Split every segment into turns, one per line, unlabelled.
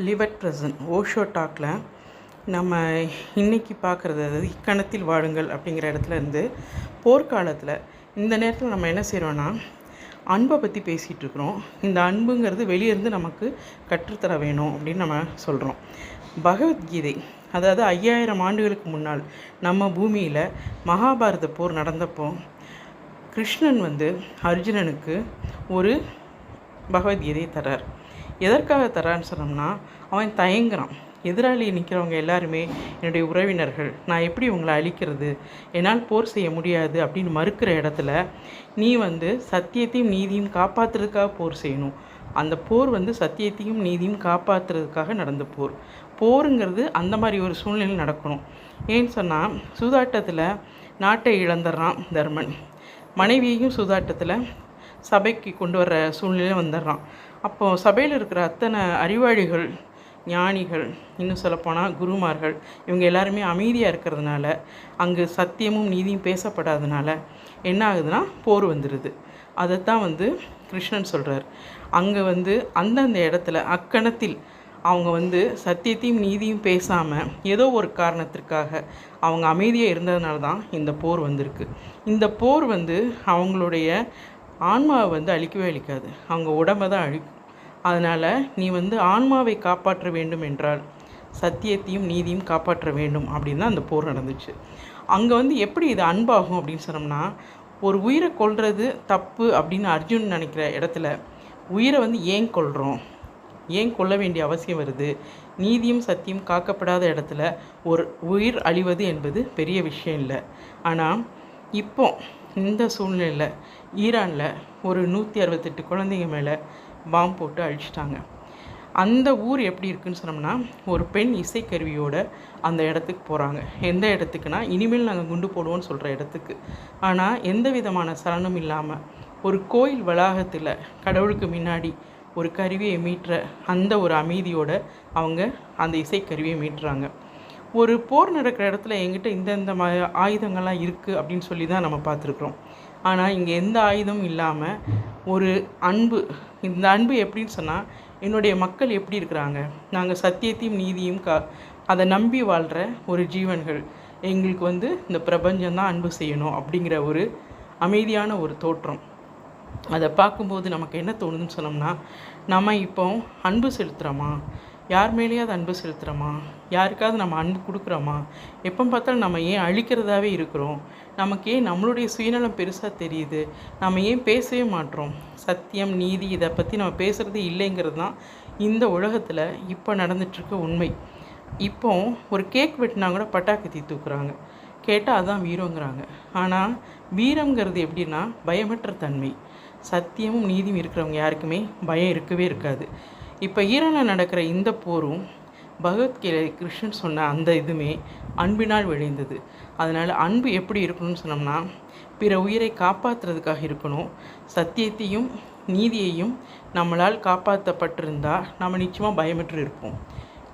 Live at present Osho டாக்கில் நம்ம இன்றைக்கி பார்க்குறது, அதாவது இக்கணத்தில் வாழுங்கள் அப்படிங்கிற இடத்துல இருந்து போர்க்காலத்தில் இந்த நேரத்தில் நம்ம என்ன செய்கிறோன்னா அன்பை பற்றி பேசிகிட்டு இருக்கிறோம். இந்த அன்புங்கிறது வெளியேருந்து நமக்கு கற்றுத்தர வேணும் அப்படின்னு நம்ம சொல்கிறோம். பகவத்கீதை, அதாவது 5000 ஆண்டுகளுக்கு முன்னால் நம்ம பூமியில் மகாபாரத போர் நடந்தப்போ கிருஷ்ணன் அர்ஜுனனுக்கு ஒரு பகவத்கீதையை தர்றார். எதற்காக தரான்னு சொன்னோம்னா, அவன் தயங்குறான். எதிராளி நிற்கிறவங்க எல்லாருமே என்னுடைய உறவினர்கள், நான் எப்படி உங்களை அழிக்கிறது, என்னால் போர் செய்ய முடியாது அப்படின்னு மறுக்கிற இடத்துல நீ சத்தியத்தையும் நீதியும் காப்பாற்றுறதுக்காக போர் செய்யணும். அந்த போர் சத்தியத்தையும் நீதியும் காப்பாற்றுறதுக்காக நடந்த போர். போருங்கிறது அந்த மாதிரி ஒரு சூழ்நிலை நடக்கணும். ஏன்னு சொன்னால், சூதாட்டத்தில் நாட்டை இழந்துடுறான் தர்மன். மனைவியையும் சூதாட்டத்தில் சபைக்கு கொண்டு வர்ற சூழ்நிலை வந்துடுறான். அப்போது சபையில் இருக்கிற அத்தனை அறிவாளிகள், ஞானிகள், இன்னும் சொல்லப்போனால் குருமார்கள், இவங்க எல்லாருமே அமைதியாக இருக்கிறதுனால, அங்கு சத்தியமும் நீதியும் பேசப்படாதனால என்ன ஆகுதுன்னா போர் வந்துடுது. அதைத்தான் கிருஷ்ணன் சொல்கிறார். அங்கே அந்தந்த இடத்துல அக்கணத்தில் அவங்க சத்தியத்தையும் நீதியும் பேசாமல் ஏதோ ஒரு காரணத்திற்காக அவங்க அமைதியாக இருந்ததுனால தான் இந்த போர் வந்திருக்கு. இந்த போர் அவங்களுடைய ஆன்மாவை அழிக்கவே அழிக்காது, அவங்க உடம்பை தான் அழிக்கும். அதனால் நீ ஆன்மாவை காப்பாற்ற வேண்டும் என்றால் சத்தியத்தையும் நீதியும் காப்பாற்ற வேண்டும் அப்படின்னு தான் அந்த போர் நடந்துச்சு. அங்கே எப்படி இது அன்பாகும் அப்படின்னு சொன்னோம்னா, ஒரு உயிரை கொல்றது தப்பு அப்படின்னு அர்ஜுன் நினைக்கிற இடத்துல உயிரை ஏன் கொல்கிறோம், ஏன் கொல்ல வேண்டிய அவசியம் வருது, நீதியும் சத்தியம் காக்கப்படாத இடத்துல ஒரு உயிர் அழிவது என்பது பெரிய விஷயம் இல்லை. ஆனால் இப்போ இந்த சூழ்நிலையில் ஈரானில் ஒரு 168 குழந்தைங்க மேலே பாம்பு போட்டு அழிச்சிட்டாங்க. அந்த ஊர் எப்படி இருக்குதுன்னு சொன்னோம்னா, ஒரு பெண் இசைக்கருவியோடு அந்த இடத்துக்கு போகிறாங்க. எந்த இடத்துக்குன்னா, இனிமேல் நாங்கள் குண்டு போடுவோன்னு சொல்கிற இடத்துக்கு. ஆனால் எந்த விதமான சலனமும் இல்லாமல் ஒரு கோயில் வளாகத்தில் கடவுளுக்கு முன்னாடி ஒரு கருவியை மீட்டுற அந்த ஒரு அமைதியோடு அவங்க அந்த இசைக்கருவியை மீட்டுறாங்க. ஒரு போர் நடக்கிற இடத்துல எங்கிட்ட இந்த ஆயுதங்கள்லாம் இருக்குது அப்படின்னு சொல்லி தான் நம்ம பார்த்துருக்குறோம். ஆனால் இங்கே எந்த ஆயுதமும் இல்லாமல் ஒரு அன்பு, இந்த அன்பு எப்படின்னு சொன்னால், என்னுடைய மக்கள் எப்படி இருக்கிறாங்க, நாங்கள் சத்தியத்தையும் நீதியும் அதை நம்பி வாழ்கிற ஒரு ஜீவன்கள், எங்களுக்கு இந்த பிரபஞ்சம்தான் அன்பு செய்யணும் அப்படிங்கிற ஒரு அமைதியான ஒரு தோற்றம். அதை பார்க்கும்போது நமக்கு என்ன தோணுதுன்னு சொன்னோம்னா, நம்ம இப்போ அன்பு செலுத்துகிறோமா, யார் மேலேயாவது அன்பு செலுத்துகிறோமா, யாருக்காவது நம்ம அன்பு கொடுக்குறோமா, எப்போ பார்த்தாலும் நம்ம ஏன் அழிக்கிறதாவே இருக்கிறோம், நமக்கு ஏன் நம்மளுடைய சுயநலம் பெருசாக தெரியுது, நம்ம ஏன் பேசவே மாட்டோம், சத்தியம் நீதி இதை பற்றி நம்ம பேசுகிறது இல்லைங்கிறது தான் இந்த உலகத்தில் இப்போ நடந்துகிட்ருக்க உண்மை. இப்போ ஒரு கேக் வெட்டினா கூட பட்டாக்கத்தி தூக்குறாங்க, கேட்டால் அதான் வீரங்கிறாங்க. ஆனால் வீரங்கிறது எப்படின்னா பயமற்ற தன்மை. சத்தியமும் நீதியும் இருக்கிறவங்க யாருக்குமே பயம் இருக்கவே இருக்காது. இப்போ ஈரானில் நடக்கிற இந்த போரும் பகவத்கீதை கிருஷ்ணன் சொன்ன அந்த இதுவுமே அன்பினால் விளைந்தது. அதனால் அன்பு எப்படி இருக்கணும்னு சொன்னோம்னா, பிற உயிரை காப்பாற்றுறதுக்காக இருக்கணும். சத்தியத்தையும் நீதியையும் நம்மளால் காப்பாற்றப்பட்டிருந்தால் நம்ம நிச்சயமாக பயமற்று இருப்போம்.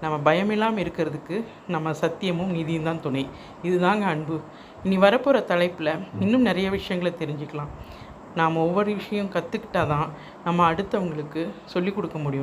நம்ம பயமில்லாமல் இருக்கிறதுக்கு நம்ம சத்தியமும் நீதியும் தான் துணை. இதுதாங்க அன்பு. இனி வரப்போகிற தலைப்பில் இன்னும் நிறைய விஷயங்களை தெரிஞ்சுக்கலாம். நாம் ஒவ்வொரு விஷயம் கற்றுக்கிட்டா தான் நம்ம அடுத்தவங்களுக்கு சொல்லிக் கொடுக்க முடியும்.